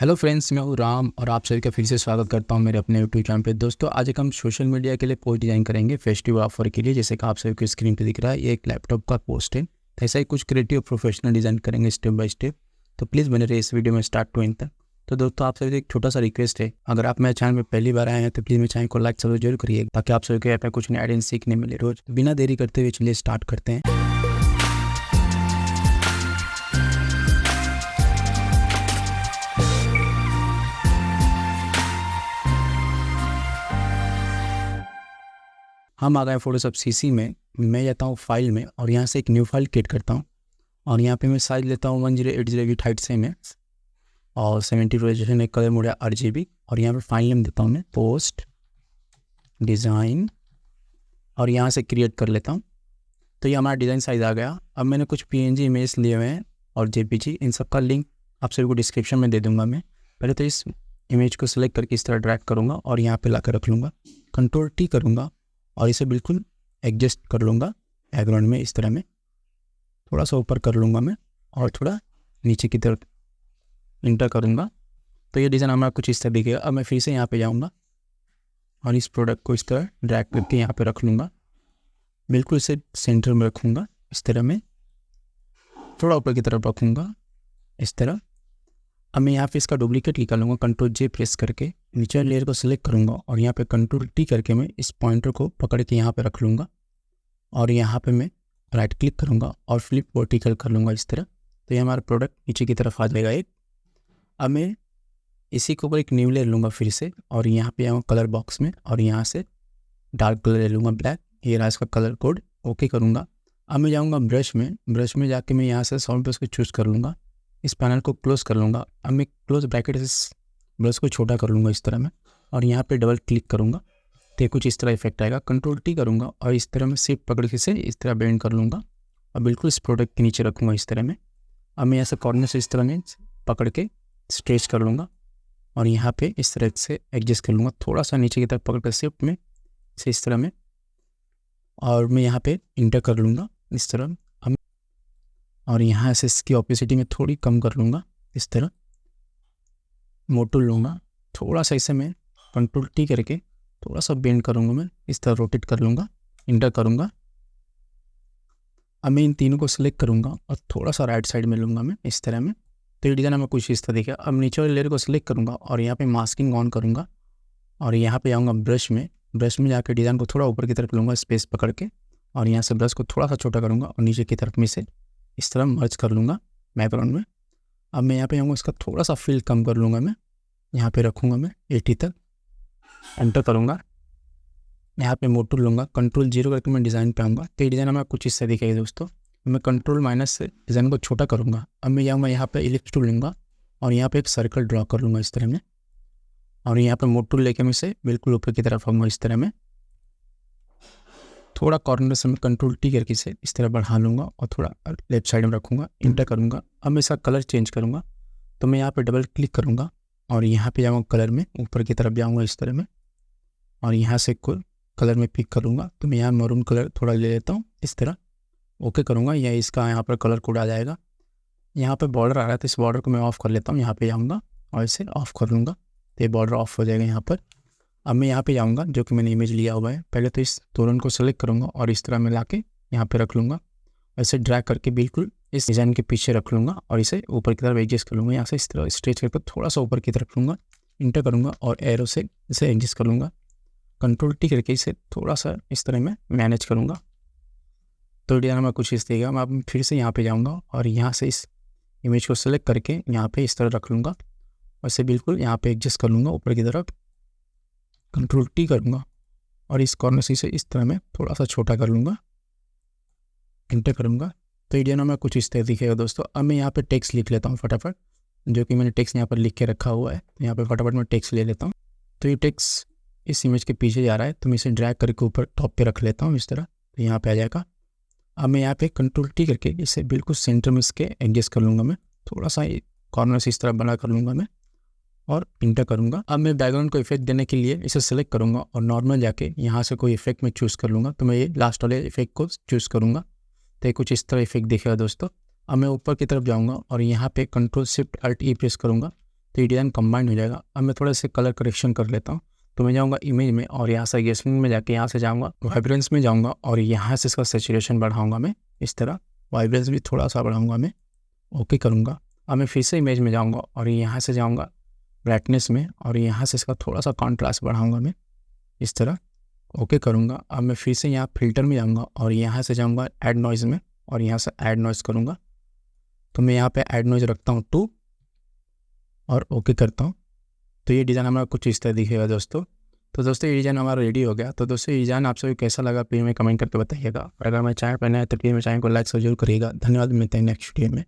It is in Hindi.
हेलो फ्रेंड्स, मैं हूँ राम और आप सभी का फिर से स्वागत करता हूँ मेरे अपने यूट्यूब चैनल पे। दोस्तों, आज एक हम सोशल मीडिया के लिए पोस्ट डिज़ाइन करेंगे फेस्टिवल ऑफर के लिए। जैसे कि आप सभी को स्क्रीन पे दिख रहा है, ये एक लैपटॉप का पोस्ट है। तो ऐसा ही कुछ क्रिएटिव प्रोफेशनल डिज़ाइन करेंगे स्टेप बाय स्टेप। तो प्लीज़ बने रहिए इस वीडियो में स्टार्ट टू एंड तक। तो दोस्तों, आप सभी से एक छोटा सा रिक्वेस्ट है, अगर आप मेरे चैनल में पहली बार आए हैं तो प्लीज़ मेरे चैनल को लाइक जरूर करिए, ताकि आप सभी को यहाँ पे कुछ नया आइडिया सीखने मिले रोज। बिना देरी करते हुए चलिए स्टार्ट करते हैं। हम आ गए फोटोशॉप सीसी में। मैं जाता हूँ फाइल में और यहाँ से एक न्यू फाइल क्रिएट करता हूँ। और यहाँ पे मैं साइज लेता हूँ 1080 विथ हाइट सेम है और 70 रेजोल्यूशन है, कलर मोड है RGB। और यहाँ पे फाइल नेम देता हूँ मैं पोस्ट डिज़ाइन और यहाँ से क्रिएट कर लेता हूँ। तो ये हमारा डिज़ाइन साइज़ आ गया। अब मैंने कुछ PNG इमेज लिए हुए हैं और JPG, इन सब का लिंक आप सभी को डिस्क्रिप्शन में दे दूँगा। मैं पहले तो इस इमेज को सिलेक्ट करके इस तरह ड्रैग करूँगा और यहाँ पे ला कर रख लूँगा। Ctrl+T करूँगा और इसे बिल्कुल एडजस्ट कर लूँगा बैकग्राउंड में। इस तरह में थोड़ा सा ऊपर कर लूँगा मैं और थोड़ा नीचे की तरफ इंटर करूँगा। तो ये डिज़ाइन हमारा कुछ इस तरह दिखेगा। अब मैं फिर से यहाँ पे जाऊँगा और इस प्रोडक्ट को इस तरह ड्रैग करके यहाँ पे रख लूँगा। बिल्कुल इसे सेंटर में रखूँगा, इस तरह में थोड़ा ऊपर की तरफ रखूँगा इस तरह। अब मैं यहाँ पे इसका डुप्लीकेट निकालूंगा, Ctrl+J प्रेस करके नीचे लेयर को सिलेक्ट करूँगा और यहाँ पे Ctrl+T करके मैं इस पॉइंटर को पकड़ के यहाँ पे रख लूँगा और यहाँ पे मैं राइट क्लिक करूँगा और फ्लिप वर्टिकल कर लूँगा इस तरह। तो ये हमारा प्रोडक्ट नीचे की तरफ आ जाएगा एक। अब मैं इसी के ऊपर एक न्यू लेयर लूँगा फिर से और यहाँ पे आऊँगा कलर बॉक्स में और यहाँ से डार्क कलर ले लूँगा ब्लैक। ये रहा इसका कलर कोड, ओके करूँगा। अब मैं जाऊँगा ब्रश में जाके मैं यहाँ से सॉफ्ट ब्रश को चूज़ कर लूँगा, इस पैनल को क्लोज कर लूँगा। अब मैं क्लोज ब्रैकेट से इस ब्रश को छोटा कर लूँगा इस तरह में और यहाँ पे डबल क्लिक करूँगा तो कुछ इस तरह इफेक्ट आएगा। Ctrl+T करूँगा और इस तरह में शिफ्ट पकड़ के से इस तरह बेंड कर लूँगा और बिल्कुल इस प्रोडक्ट के नीचे रखूँगा इस तरह में। अब मैं यहाँ से कॉर्नर से इस तरह में पकड़ के स्ट्रेच कर लूँगा और यहाँ पे इस तरह से एडजस्ट कर लूँगा, थोड़ा सा नीचे की तरफ पकड़ कर शिफ्ट में से इस तरह में। और मैं यहाँ पे इंटर कर लूँगा इस तरह और यहाँ से इसकी ऑपेसिटी में थोड़ी कम कर लूँगा इस तरह। मोटू लूँगा थोड़ा सा, इसे मैं Ctrl+T करके थोड़ा सा बेंड करूँगा, मैं इस तरह रोटेट कर लूँगा, इंटर करूँगा। अब मैं इन तीनों को सिलेक्ट करूँगा और थोड़ा सा राइट साइड में लूँगा मैं इस तरह में। तो ये डिज़ाइन हमें कुछ इस तरह दिखेगा। अब नीचे वाले लेयर को सिलेक्ट करूँगा और यहाँ पे मास्किंग ऑन करूँगा और यहाँ पे आऊँगा ब्रश में जाकर डिज़ाइन को थोड़ा ऊपर की तरफ लूँगा स्पेस पकड़ के और यहाँ से ब्रश को थोड़ा सा छोटा करूँगा और नीचे की तरफ में से इस तरह मर्ज कर लूँगा बैकग्राउंड में। अब मैं यहाँ पे आऊँगा, इसका थोड़ा सा फील कम कर लूँगा, मैं यहाँ पे रखूँगा मैं 80 तक, एंटर करूँगा। यहाँ पे मोटू लूँगा, Ctrl+0 करके मैं डिज़ाइन पे आऊँगा। तो ये डिज़ाइन हमें कुछ इस तरह दिखेगा दोस्तों। मैं Ctrl- से डिज़ाइन को छोटा करूँगा। अब मैं जाऊँगा यहाँ पे इलिप्स टूल लूँगा और यहाँ पे एक सर्कल ड्रॉ कर लूँगा इस तरह में और यहाँ पे मोटू लेके मैं इसे बिल्कुल ऊपर की तरफ आऊँगा इस तरह में। थोड़ा कॉर्नर से मैं Ctrl+T करके इसे इस तरह बढ़ा लूँगा और थोड़ा लेफ्ट साइड में रखूँगा, इंटर करूँगा। अब मैं इसका कलर चेंज करूँगा तो मैं यहाँ पे डबल क्लिक करूँगा और यहाँ पे जाऊँगा कलर में, ऊपर की तरफ जाऊँगा इस तरह में और यहाँ से कोई कलर में पिक करूँगा। तो मैं यहाँ मरून कलर थोड़ा ले लेता हूँ इस तरह, ओके करूँगा। या इसका यहाँ पर कलर कोड आ जाएगा। यहाँ पर बॉर्डर आ रहा है तो इस बॉर्डर को मैं ऑफ़ कर लेता हूँ, यहाँ पर जाऊँगा और इसे ऑफ़ कर लूँगा तो ये बॉर्डर ऑफ हो जाएगा यहाँ पर। अब मैं यहाँ पे जाऊँगा, जो कि मैंने इमेज लिया हुआ है। पहले तो इस तोरण को सेलेक्ट करूँगा और इस तरह मिला के यहाँ पे रख लूँगा। ऐसे ड्रैग करके बिल्कुल इस डिज़ाइन के पीछे रख लूँगा और इसे ऊपर की तरफ एडजस्ट कर लूँगा। यहाँ से इस तरह स्ट्रेच करके थोड़ा सा ऊपर की तरफ लूँगा, इंटर करूँगा और एरो से इसे एडजस्ट कर लूँगा। Ctrl+T करके इसे थोड़ा सा इस तरह में मैनेज करूँगा। तो डिज़ाइन में कुछ इस देगा। मैं अब फिर से यहाँ पर जाऊँगा और यहाँ से इस इमेज को सेलेक्ट करके यहाँ पर इस तरह रख लूँगा और इसे बिल्कुल यहाँ पर एडजस्ट कर लूँगा ऊपर की तरफ। Ctrl+T करूँगा और इस कॉर्नर से इसे इस तरह में थोड़ा सा छोटा कर लूँगा, इंटर करूँगा। तो ये डिज़ाइन में कुछ इस तरह दिखेगा दोस्तों। अब मैं यहाँ पे टेक्स्ट लिख लेता हूँ फटाफट, जो कि मैंने टेक्स्ट यहाँ पर लिख के रखा हुआ है। तो यहाँ पे फटाफट मैं टेक्स्ट ले लेता हूँ। तो ये टेक्स्ट इस इमेज के पीछे जा रहा है तो मैं इसे ड्रैग करके ऊपर टॉप पे रख लेता हूँ इस तरह, तो यहाँ पे आ जाएगा। अब मैं यहाँ पे Ctrl+T करके इसे बिल्कुल सेंटर में इसके एडजस्ट कर लूँगा, मैं थोड़ा सा कॉर्नर से इस तरह बना कर लूँगा मैं और इंटर करूँगा। अब मैं बैकग्राउंड को इफेक्ट देने के लिए इसे सेलेक्ट करूँगा और नॉर्मल जाके यहाँ से कोई इफेक्ट मैं चूज़ कर लूँगा। तो मैं ये लास्ट वाले इफेक्ट को चूज़ करूँगा तो ये कुछ इस तरह इफेक्ट दिखेगा दोस्तों। अब मैं ऊपर की तरफ जाऊँगा और यहाँ पे Ctrl+Shift+Alt+E प्रेस करूँगा तो ये डिज़ाइन कंबाइंड हो जाएगा। अब मैं थोड़ा से कलर करेक्शन कर लेता हूँ। तो मैं जाऊँगा इमेज में और यहाँ से गेस्टिंग में जाके यहाँ से जाऊँगा वाइब्रेंस में जाऊँगा और यहाँ से इसका सैचुरेशन बढ़ाऊँगा मैं इस तरह, वाइब्रेंस भी थोड़ा सा बढ़ाऊँगा मैं, ओके करूँगा। अब मैं फिर से इमेज में जाऊँगा और यहाँ से जाऊँगा ब्राइटनेस में और यहाँ से इसका थोड़ा सा कॉन्ट्रास्ट बढ़ाऊँगा मैं इस तरह, ओके करूँगा। अब मैं फिर से यहाँ फिल्टर में जाऊँगा और यहाँ से जाऊँगा ऐड नॉइज़ में और यहाँ से ऐड नॉइज़ करूँगा। तो मैं यहाँ पे ऐड नॉइज़ रखता हूँ 2 और ओके करता हूँ। तो ये डिज़ाइन हमारा कुछ इस तरह दिखेगा दोस्तों। तो दोस्तों ये डिज़ाइन हमारा रेडी हो गया। तो दोस्तों ये डिज़ाइन आप सभी कैसा लगा प्लीज़ में कमेंट करके बताइएगा। अगर मैं चैनल पर नया है तो प्लीज़ मेरे चैनल को लाइक जरूर करिएगा। धन्यवाद, मिलते हैं नेक्स्ट वीडियो में।